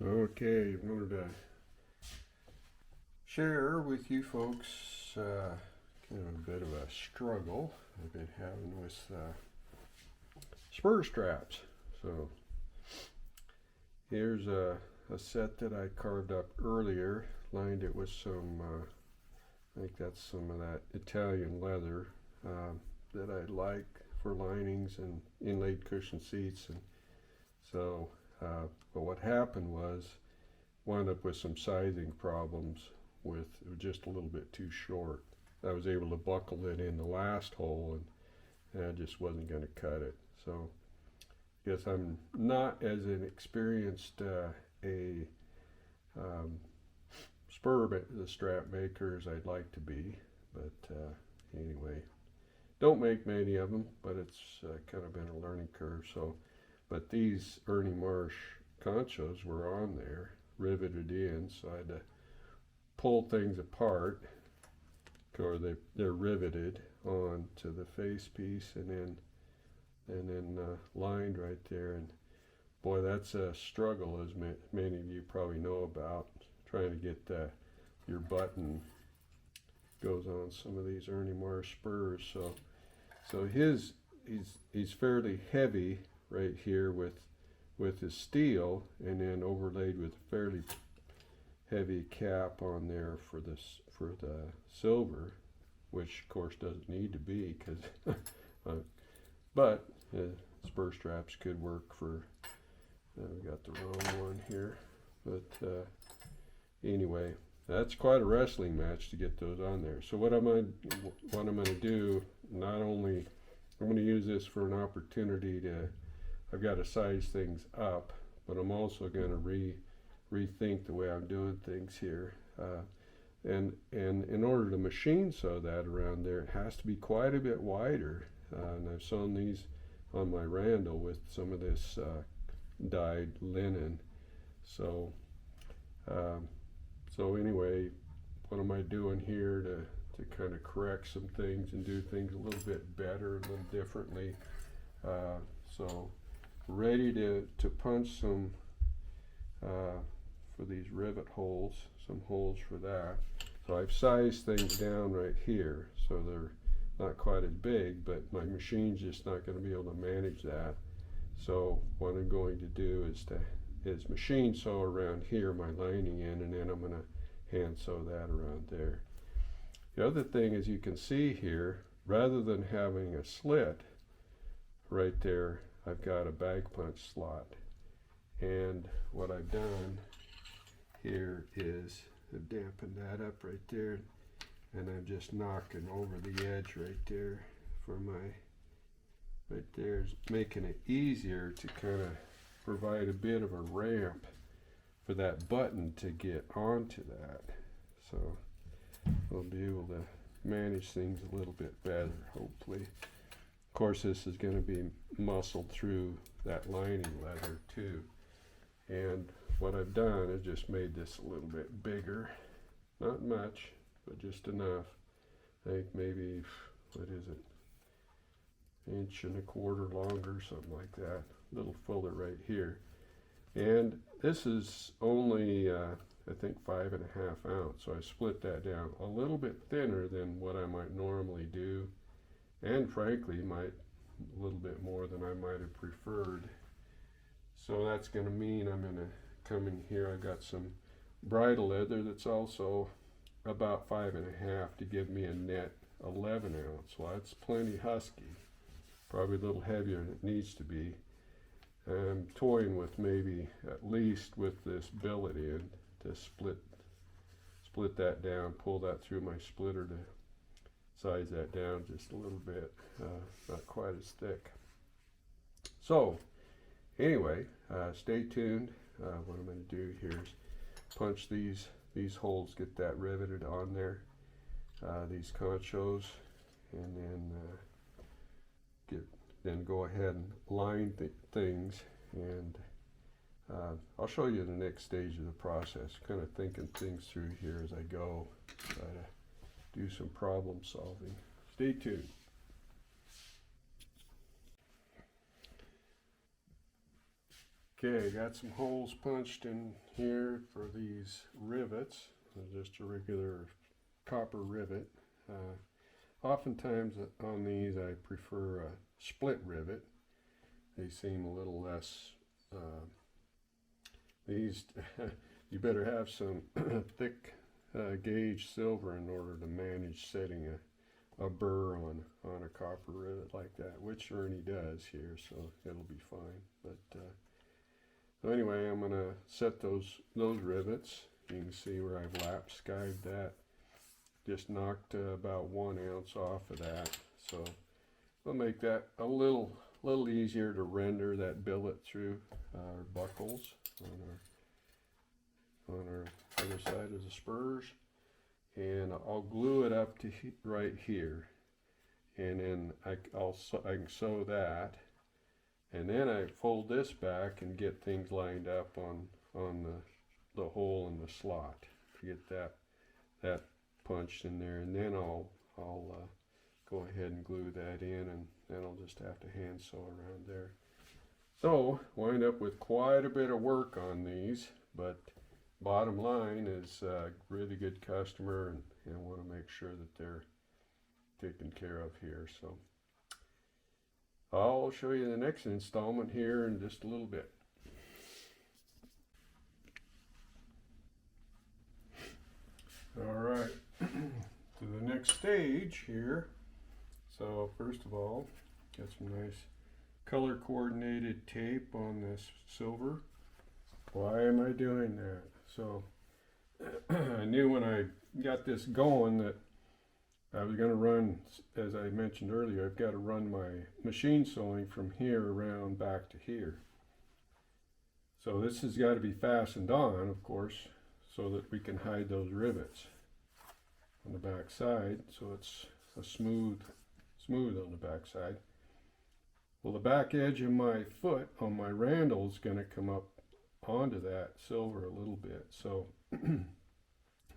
Okay, I wanted to share with you folks kind of a bit of a struggle I've been having with spur straps. So here's a set that I carved up earlier, lined it with some, I think that's some of that Italian leather that I like for linings and inlaid cushion seats. And so, but what happened was, wound up with some sizing problems with it was just a little bit too short. I was able to buckle it in the last hole, and I just wasn't going to cut it. So I guess I'm not as an experienced spur strap maker as I'd like to be, but anyway, don't make many of them, but it's kind of been a learning curve. So, but these Ernie Marsh conchos were on there, riveted in, so I had to pull things apart, or they're riveted onto the face piece and then lined right there. And boy, that's a struggle, as many of you probably know about, trying to get your button goes on some of these Ernie Marsh spurs. So he's fairly heavy right here with his steel, and then overlaid with a fairly heavy cap on there for the silver, which of course doesn't need to be, because but spur straps could work for we got the wrong one here, but anyway, that's quite a wrestling match to get those on there. So what I'm going to do, not only I'm going to use this for an opportunity to, I've got to size things up, but I'm also going to rethink the way I'm doing things here. And in order to machine sew that around there, it has to be quite a bit wider. And I've sewn these on my Randall with some of this dyed linen. So anyway, what am I doing here to kind of correct some things and do things a little bit better, a little differently? So ready to punch some for these rivet holes, some holes for that. So I've sized things down right here, so they're not quite as big, but my machine's just not going to be able to manage that. So what I'm going to do is machine sew around here my lining in, and then I'm going to hand sew that around there. The other thing is, you can see here, rather than having a slit right there, I've got a bag punch slot. And what I've done here is I've dampened that up right there, and I'm just knocking over the edge right there for right there, is making it easier to kind of provide a bit of a ramp for that button to get onto that. So we'll be able to manage things a little bit better, hopefully. Of course, this is going to be muscled through that lining leather too. And what I've done is just made this a little bit bigger. Not much, but just enough. I think maybe, what is it, 1.25 inches longer, something like that. A little fuller right here. And this is only, I think, 5.5 ounce. So I split that down a little bit thinner than what I might normally do. And frankly, a little bit more than I might have preferred. So that's going to mean I'm going to come in here. I've got some bridle leather that's also about 5.5 to give me a net 11 ounce. Well, that's plenty husky. Probably a little heavier than it needs to be. I'm toying with maybe at least with this billet end to split that down, pull that through my splitter to size that down just a little bit, not quite as thick. So anyway, stay tuned. What I'm going to do here is punch these holes, get that riveted on there, these conchos, and then go ahead and line things, and I'll show you the next stage of the process, kind of thinking things through here as I go, try to do some problem solving. Stay tuned. Okay, got some holes punched in here for these rivets. Just a regular copper rivet. Oftentimes on these I prefer a split rivet. They seem a little less, these, you better have some thick gauge silver in order to manage setting a burr on a copper rivet like that, which Ernie does here, so it'll be fine. But so anyway, I'm going to set those rivets. You can see where I've lap skived that. Just knocked about 1 ounce off of that. So we'll make that a little easier to render that billet through our buckles on our other side of the spurs. And I'll glue it up to right here. And then I can sew that. And then I fold this back and get things lined up on the hole in the slot to get that punched in there, and then I'll go ahead and glue that in, and then I'll just have to hand sew around there. So wind up with quite a bit of work on these, but bottom line is a really good customer, and want to make sure that they're taken care of here. So I'll show you the next installment here in just a little bit. All right, to the next stage here. So first of all, got some nice color coordinated tape on this silver. Why am I doing that? So I knew when I got this going that I was going to run, as I mentioned earlier, I've got to run my machine sewing from here around back to here. So this has got to be fastened on, of course, so that we can hide those rivets on the back side, so it's a smooth on the back side. Well, the back edge of my foot on my randle is going to come up onto that silver a little bit, so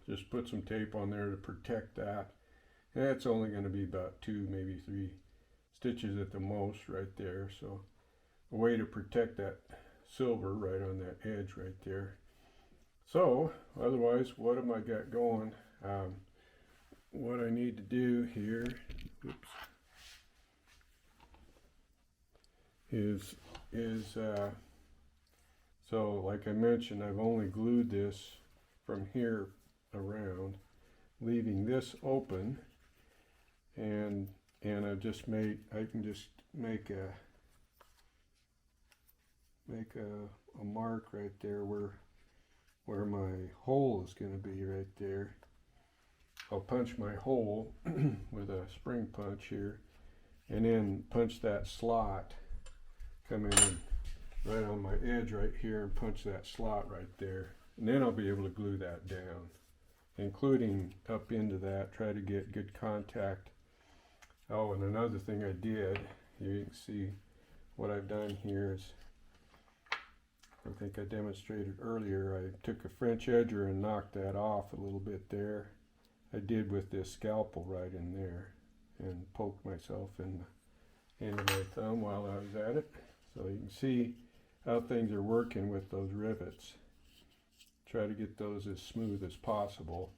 just put some tape on there to protect that. And it's only going to be about 2, maybe 3 stitches at the most right there. So a way to protect that silver right on that edge right there. So otherwise, what have I got going? What I need to do here, is so like I mentioned, I've only glued this from here around, leaving this open. And I can just make a mark right there where my hole is going to be right there. I'll punch my hole with a spring punch here, and then punch that slot, come in right on my edge right here and punch that slot right there, and then I'll be able to glue that down, including up into that, try to get good contact. Oh, and another thing I did, you can see what I've done here is, I think I demonstrated earlier, I took a French edger and knocked that off a little bit there. I did with this scalpel right in there, and poked myself in the end of my thumb while I was at it. So you can see how things are working with those rivets. Try to get those as smooth as possible.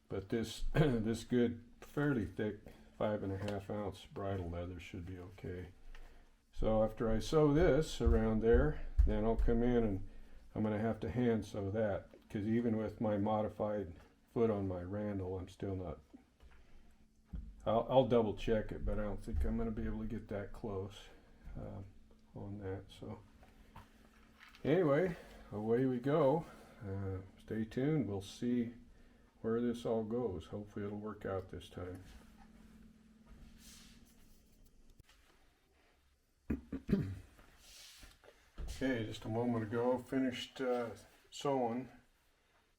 But this this good, fairly thick 5.5 ounce bridle leather should be okay. So after I sew this around there, then I'll come in and I'm going to have to hand sew that, because even with my modified foot on my randle, I'm still not, I'll double check it, but I don't think I'm going to be able to get that close on that. So anyway, away we go. Stay tuned, we'll see where this all goes. Hopefully it'll work out this time. Okay, just a moment ago, finished sewing,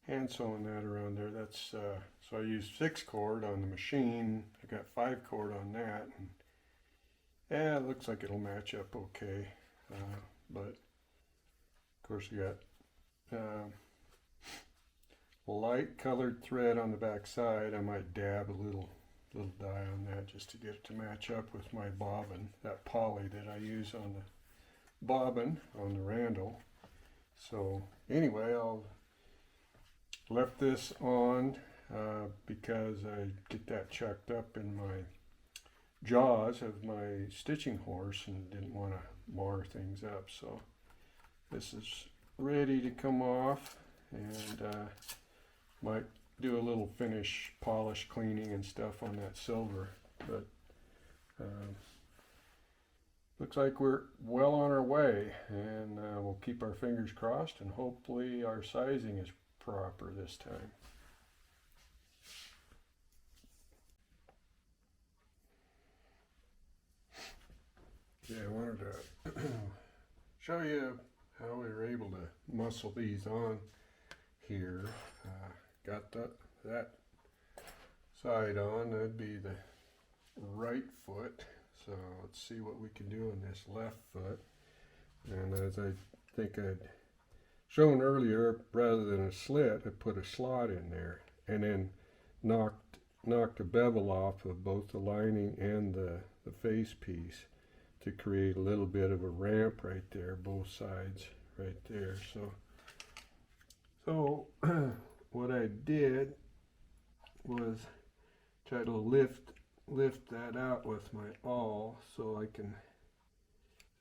hand sewing that around there. That's so I used 6 cord on the machine. I got 5 cord on that, and yeah, it looks like it'll match up okay. But of course, you got light colored thread on the back side. I might dab a little dye on that just to get it to match up with my bobbin, that poly that I use on the bobbin on the randle. So anyway, I'll left this on because I get that chucked up in my jaws of my stitching horse and didn't want to mar things up. So this is ready to come off, and might do a little finish polish cleaning and stuff on that silver, but looks like we're well on our way, and we'll keep our fingers crossed, and hopefully our sizing is proper this time. Yeah, I wanted to show you how we were able to muscle these on here. Got that side on, that'd be the right foot. So let's see what we can do on this left foot. And as I think I'd shown earlier, rather than a slit, I put a slot in there and then knocked a bevel off of both the lining and the face piece to create a little bit of a ramp right there, both sides right there. So what I did was try to lift that out with my awl, so I can,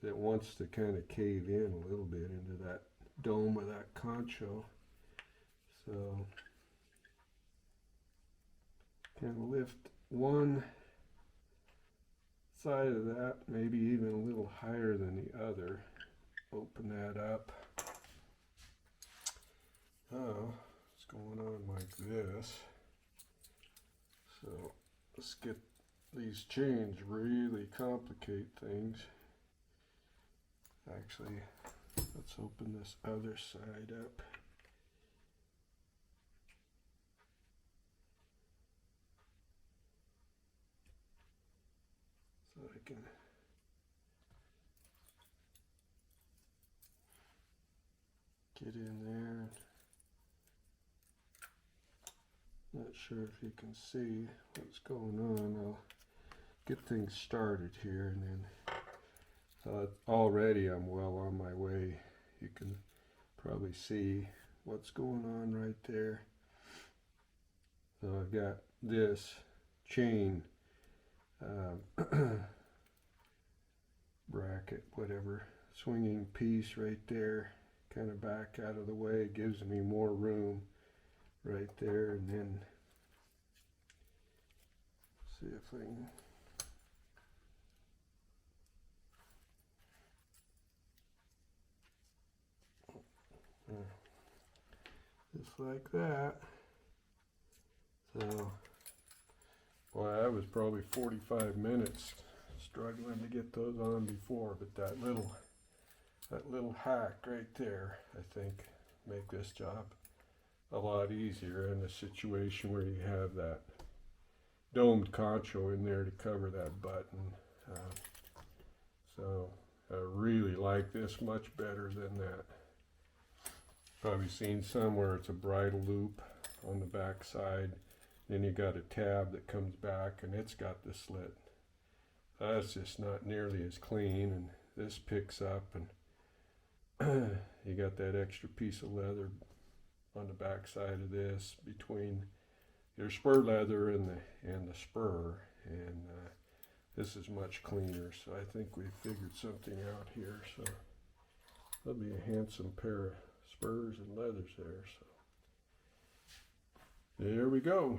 it wants to kind of cave in a little bit into that dome of that concho. So can lift one side of that, maybe even a little higher than the other. Open that up. Oh, it's going on like this. So let's get these chains, really complicate things. Actually, let's open this other side up. So I can get in there. Not sure if you can see what's going on. I'll get things started here, and then so already I'm well on my way. You can probably see what's going on right there. So I've got this chain bracket, whatever, swinging piece right there, kind of back out of the way. It gives me more room right there, and then see if I can just like that. So, boy, that was probably 45 minutes struggling to get those on before, but that little hack right there, I think, make this job a lot easier in a situation where you have that domed concho in there to cover that button. So I really like this much better than that. Probably seen some where it's a bridle loop on the back side, then you got a tab that comes back and it's got the slit. That's just not nearly as clean, and this picks up, and you got that extra piece of leather on the back side of this between your spur leather and the spur, and this is much cleaner. So I think we've figured something out here. So that'll be a handsome pair of spurs and leathers there. So there we go.